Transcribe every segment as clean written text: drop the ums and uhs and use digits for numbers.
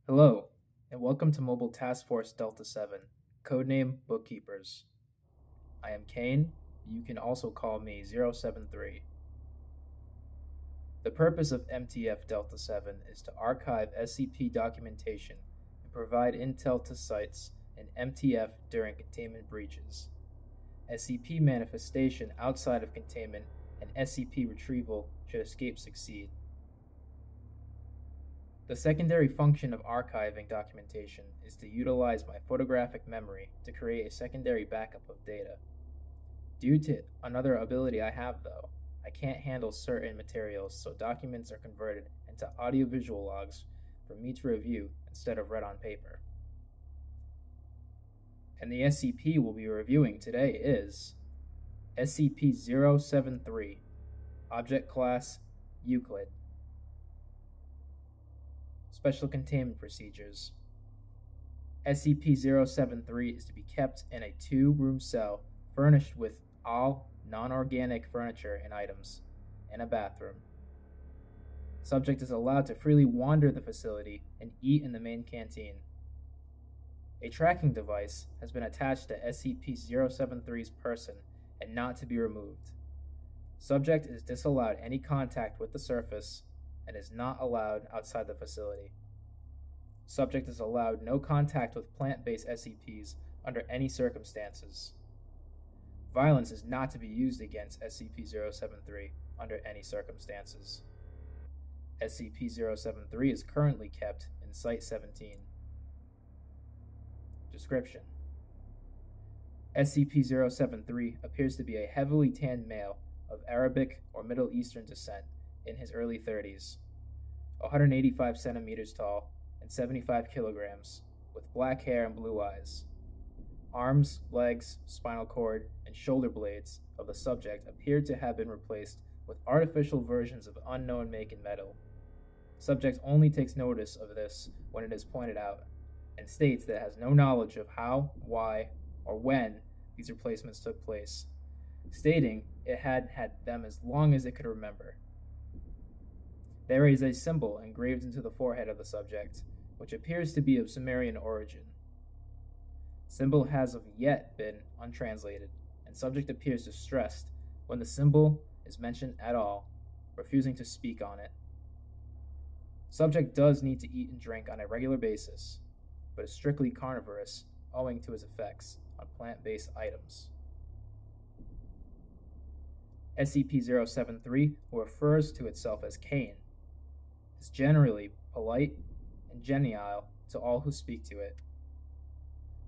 Hello, and welcome to Mobile Task Force Delta 7, codename Bookeepers. I am Cain, you can also call me 073. The purpose of MTF Delta 7 is to archive SCP documentation and provide intel to sites in MTF during containment breaches. SCP manifestation outside of containment and SCP retrieval should escape succeed. The secondary function of archiving documentation is to utilize my photographic memory to create a secondary backup of data. Due to another ability I have though, I can't handle certain materials, so documents are converted into audiovisual logs for me to review instead of read on paper. And the SCP we'll be reviewing today is SCP-073, Object Class Euclid. Special Containment Procedures. SCP-073 is to be kept in a 2-room cell furnished with all non-organic furniture and items, and a bathroom. Subject is allowed to freely wander the facility and eat in the main canteen. A tracking device has been attached to SCP-073's person and not to be removed. Subject is disallowed any contact with the surface and is not allowed outside the facility. Subject is allowed no contact with plant-based SCPs under any circumstances. Violence is not to be used against SCP-073 under any circumstances. SCP-073 is currently kept in Site-17. Description: SCP-073 appears to be a heavily tanned male of Arabic or Middle Eastern descent in his early 30s, 185 centimeters tall and 75 kilograms, with black hair and blue eyes. Arms, legs, spinal cord, and shoulder blades of the subject appear to have been replaced with artificial versions of unknown make and metal. Subject only takes notice of this when it is pointed out, and states that it has no knowledge of how, why, or when these replacements took place, stating it had had them as long as it could remember. There is a symbol engraved into the forehead of the subject, which appears to be of Sumerian origin. Symbol has of yet been untranslated, and subject appears distressed when the symbol is mentioned at all, refusing to speak on it. Subject does need to eat and drink on a regular basis, but is strictly carnivorous owing to his effects on plant-based items. SCP-073, who refers to itself as Cain, is generally polite and genial to all who speak to it.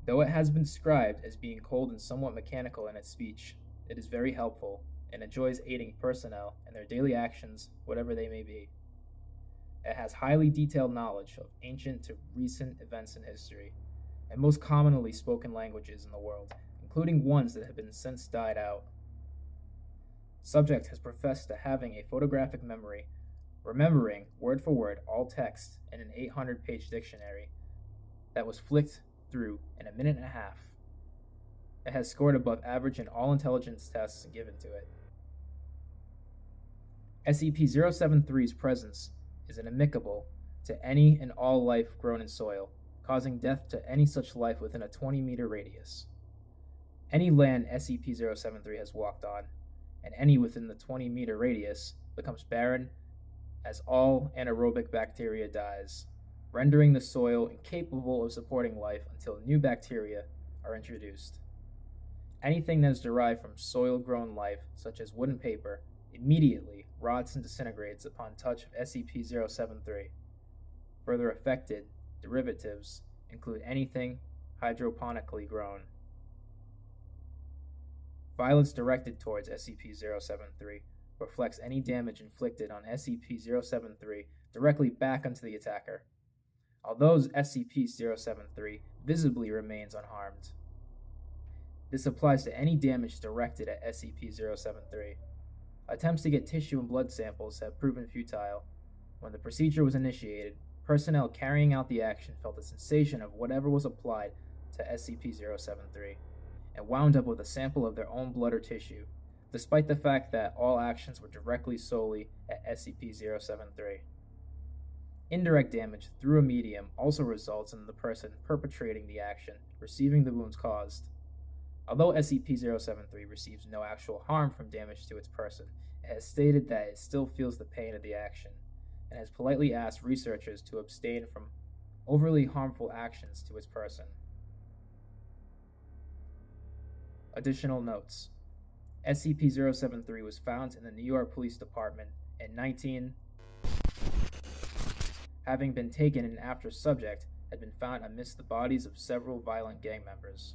Though it has been described as being cold and somewhat mechanical in its speech, it is very helpful and enjoys aiding personnel in their daily actions, whatever they may be. It has highly detailed knowledge of ancient to recent events in history, and most commonly spoken languages in the world, including ones that have been since died out. Subject has professed to having a photographic memory, remembering word for word all text in an 800-page dictionary that was flicked through in a minute and a half. It has scored above average in all intelligence tests given to it. SCP-073's presence is inimical to any and all life grown in soil, causing death to any such life within a 20-meter radius. Any land SCP-073 has walked on, and any within the 20-meter radius, becomes barren as all anaerobic bacteria dies, rendering the soil incapable of supporting life until new bacteria are introduced. Anything that is derived from soil-grown life, such as wood and paper, immediately rots and disintegrates upon touch of SCP-073. Further affected derivatives include anything hydroponically grown. Violence directed towards SCP-073 reflects any damage inflicted on SCP-073 directly back onto the attacker, although SCP-073 visibly remains unharmed. This applies to any damage directed at SCP-073. Attempts to get tissue and blood samples have proven futile. When the procedure was initiated, personnel carrying out the action felt the sensation of whatever was applied to SCP-073, and wound up with a sample of their own blood or tissue, despite the fact that all actions were directly solely at SCP-073. Indirect damage through a medium also results in the person perpetrating the action receiving the wounds caused. Although SCP-073 receives no actual harm from damage to its person, it has stated that it still feels the pain of the action, and has politely asked researchers to abstain from overly harmful actions to its person. Additional notes. SCP-073 was found in the New York Police Department in having been taken in after subject had been found amidst the bodies of several violent gang members.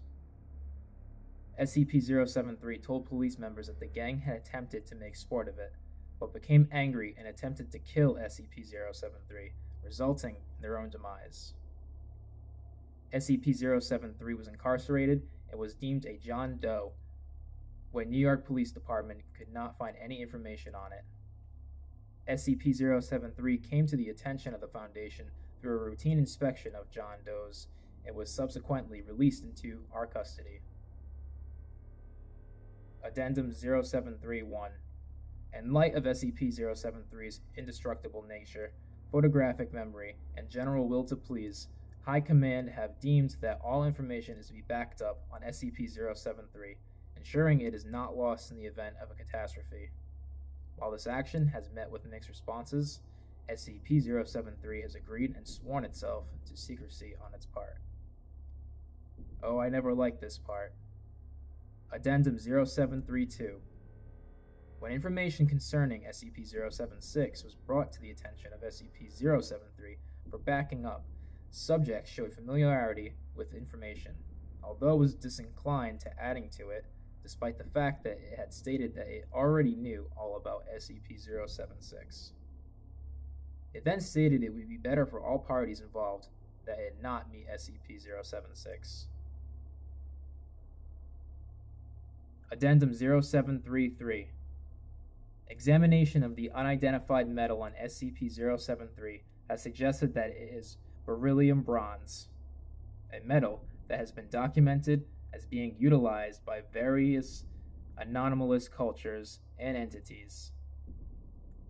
SCP-073 told police members that the gang had attempted to make sport of it, but became angry and attempted to kill SCP-073, resulting in their own demise. SCP-073 was incarcerated and was deemed a John Doe when New York Police Department could not find any information on it. SCP-073 came to the attention of the Foundation through a routine inspection of John Does and was subsequently released into our custody. Addendum 073-1. In light of SCP-073's indestructible nature, photographic memory, and general will to please, High Command have deemed that all information is to be backed up on SCP-073, ensuring it is not lost in the event of a catastrophe. While this action has met with mixed responses, SCP-073 has agreed and sworn itself to secrecy on its part. Oh, I never liked this part. Addendum 0732. When information concerning SCP-076 was brought to the attention of SCP-073 for backing up, subjects showed familiarity with information, although was disinclined to adding to it, despite the fact that it had stated that it already knew all about SCP-076. It then stated it would be better for all parties involved that it not meet SCP-076. Addendum 0733. Examination of the unidentified metal on SCP-073 has suggested that it is beryllium bronze, a metal that has been documented as being utilized by various anomalous cultures and entities.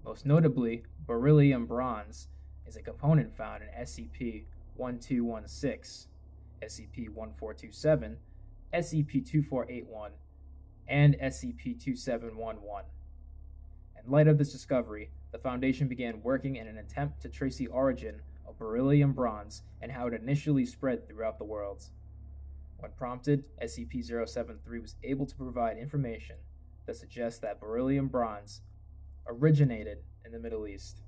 Most notably, beryllium bronze is a component found in SCP-1216, SCP-1427, SCP-2481, and SCP-2711. In light of this discovery, the Foundation began working in an attempt to trace the origin of beryllium bronze and how it initially spread throughout the world. When prompted, SCP-073 was able to provide information that suggests that beryllium bronze originated in the Middle East,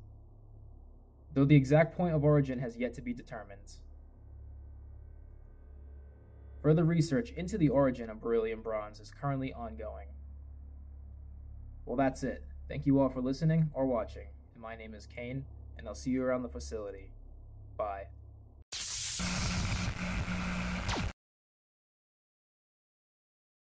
though the exact point of origin has yet to be determined. Further research into the origin of beryllium bronze is currently ongoing. Well, that's it. Thank you all for listening or watching. My name is Cain, and I'll see you around the facility. Bye.